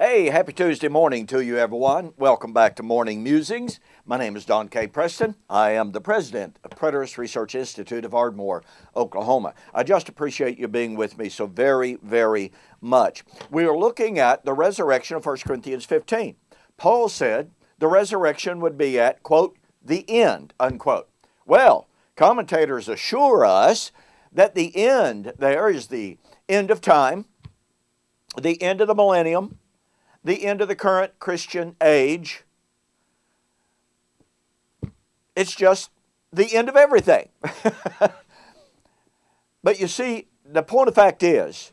Hey, happy Tuesday morning to you, everyone. Welcome back to Morning Musings. My name is Don K. Preston. I am the president of Preterist Research Institute of Ardmore, Oklahoma. I just appreciate you being with me so very, very much. We are looking at the resurrection of 1 Corinthians 15. Paul said the resurrection would be at, quote, the end, unquote. Well, commentators assure us that the end there is the end of time, the end of the millennium, the end of the current Christian age. It's just the end of everything. But you see, the point of fact is,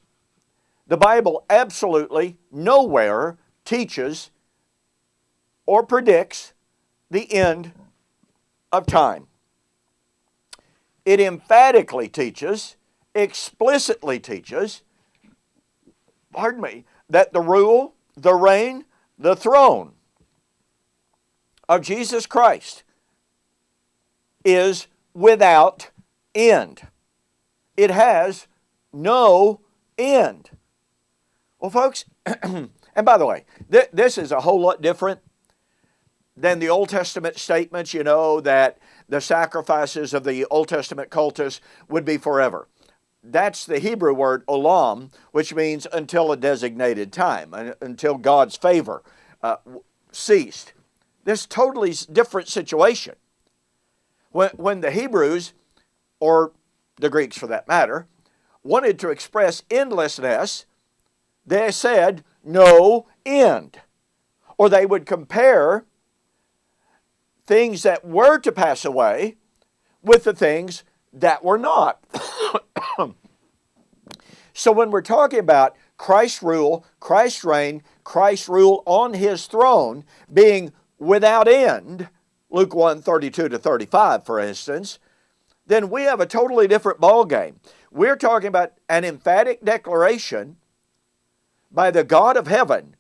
the Bible absolutely nowhere teaches or predicts the end of time. It emphatically teaches, explicitly teaches, that the rule, the reign, the throne of Jesus Christ is without end. It has no end. Well, folks, and by the way, this is a whole lot different than the Old Testament statements, that the sacrifices of the Old Testament cultists would be forever. That's the Hebrew word olam, which means until a designated time, until God's favor ceased. This is a totally different situation. When the Hebrews, or the Greeks for that matter, wanted to express endlessness, they said no end. Or they would compare things that were to pass away with the things that were not. So when we're talking about Christ's rule, Christ's reign, Christ's rule on His throne being without end, Luke 1:32-35, for instance, then we have a totally different ballgame. We're talking about an emphatic declaration by the God of heaven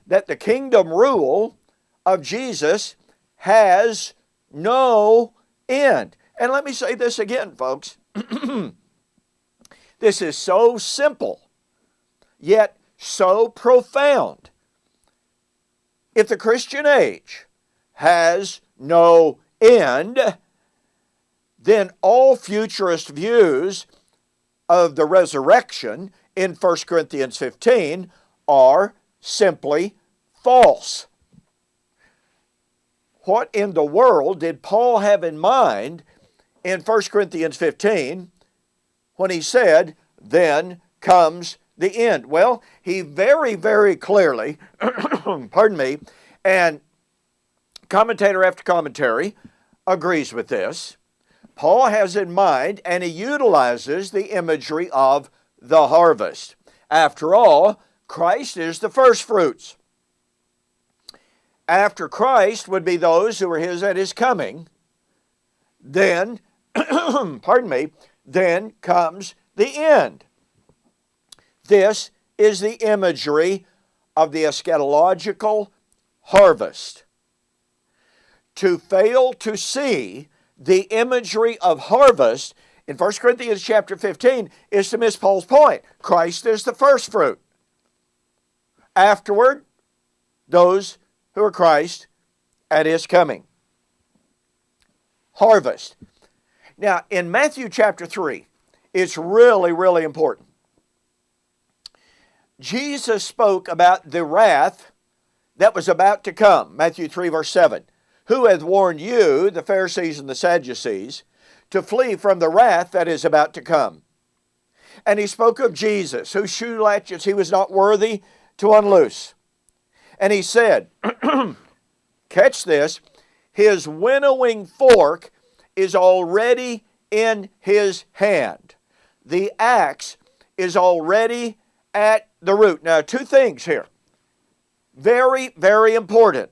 that the kingdom rule of Jesus has no end. And let me say this again, folks. This is so simple, yet so profound. If the Christian age has no end, then all futurist views of the resurrection in 1 Corinthians 15 are simply false. What in the world did Paul have in mind in 1 Corinthians 15 when he said, then comes the end? Well, he very, very clearly, and commentator after commentary agrees with this. Paul has in mind, and he utilizes the imagery of the harvest. After all, Christ is the first fruits. After Christ would be those who are His at His coming. Then, then comes the end. This is the imagery of the eschatological harvest. To fail to see the imagery of harvest in 1 Corinthians chapter 15 is to miss Paul's point. Christ is the first fruit. Afterward, those who are Christ at His coming. Harvest. Now, in Matthew chapter 3, it's really, really important. Jesus spoke about the wrath that was about to come. Matthew 3, verse 7. Who hath warned you, the Pharisees and the Sadducees, to flee from the wrath that is about to come? And He spoke of Jesus, whose shoe latches He was not worthy to unloose. And He said, catch this, His winnowing fork is already in His hand. The axe is already at the root. Now, two things here. Very, very important.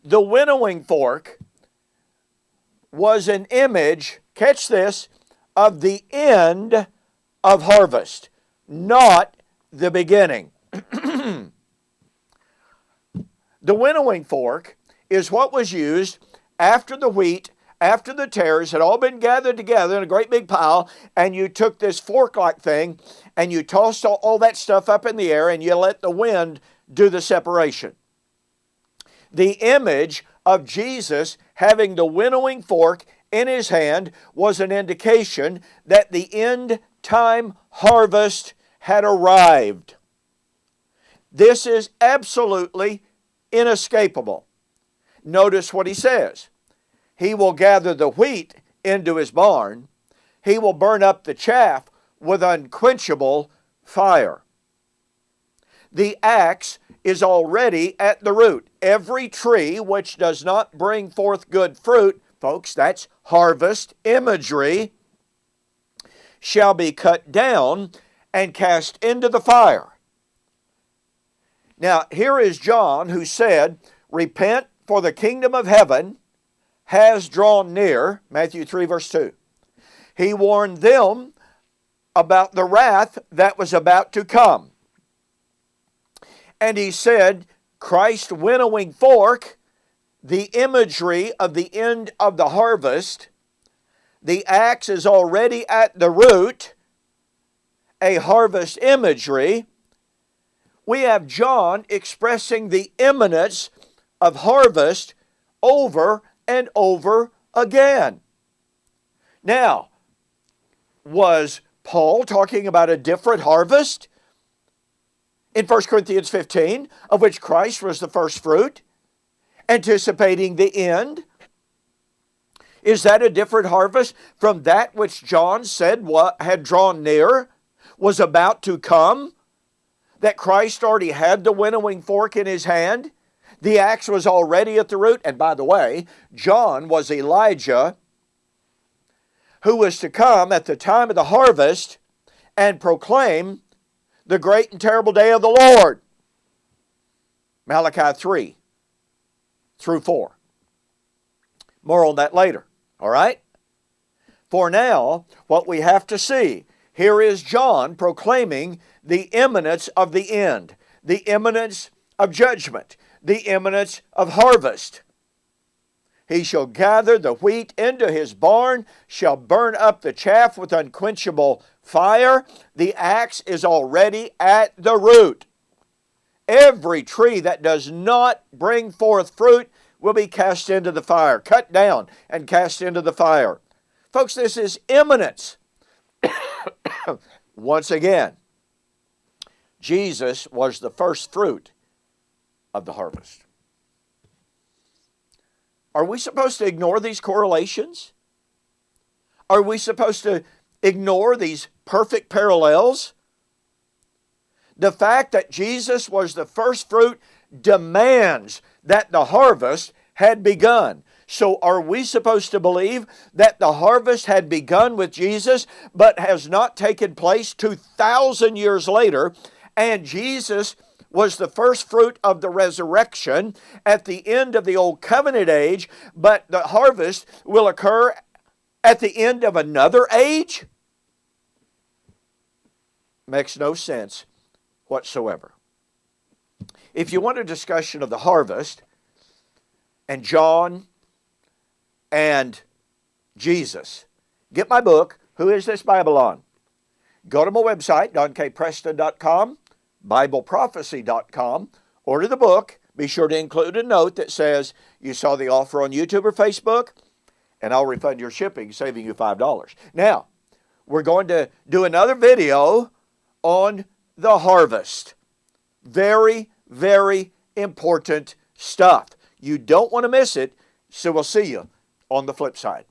The winnowing fork was an image, catch this, of the end of harvest, not the beginning. The winnowing fork is what was used after the wheat after the tares had all been gathered together in a great big pile, and you took this fork-like thing, and you tossed all that stuff up in the air, and you let the wind do the separation. The image of Jesus having the winnowing fork in his hand was an indication that the end time harvest had arrived. This is absolutely inescapable. Notice what he says. He will gather the wheat into his barn. He will burn up the chaff with unquenchable fire. The axe is already at the root. Every tree which does not bring forth good fruit, folks, that's harvest imagery, shall be cut down and cast into the fire. Now, here is John who said, repent, for the kingdom of heaven has drawn near, Matthew 3, verse 2. He warned them about the wrath that was about to come. And he said, Christ's winnowing fork, the imagery of the end of the harvest, the axe is already at the root, a harvest imagery. We have John expressing the imminence of harvest over and over again. Now, was Paul talking about a different harvest in 1 Corinthians 15, of which Christ was the first fruit, anticipating the end? Is that a different harvest from that which John said had drawn near, was about to come? That Christ already had the winnowing fork in his hand? The axe was already at the root. And by the way, John was Elijah, who was to come at the time of the harvest and proclaim the great and terrible day of the Lord. Malachi 3 through 4. More on that later. All right? For now, what we have to see, here is John proclaiming the imminence of the end, the imminence of judgment, the imminence of harvest. He shall gather the wheat into his barn, shall burn up the chaff with unquenchable fire. The axe is already at the root. Every tree that does not bring forth fruit will be cast into the fire, cut down and cast into the fire. Folks, this is imminence. Once again, Jesus was the first fruit of the harvest. Are we supposed to ignore these correlations? Are we supposed to ignore these perfect parallels? The fact that Jesus was the first fruit demands that the harvest had begun. So are we supposed to believe that the harvest had begun with Jesus but has not taken place 2,000 years later, and Jesus was the first fruit of the resurrection at the end of the Old Covenant age, but the harvest will occur at the end of another age? Makes no sense whatsoever. If you want a discussion of the harvest and John and Jesus, get my book, Who Is This Babylon? Go to my website, donkpreston.com, BibleProphecy.com, order the book. Be sure to include a note that says you saw the offer on YouTube or Facebook, and I'll refund your shipping, saving you $5. Now, we're going to do another video on the harvest. Very, very important stuff. You don't want to miss it, so we'll see you on the flip side.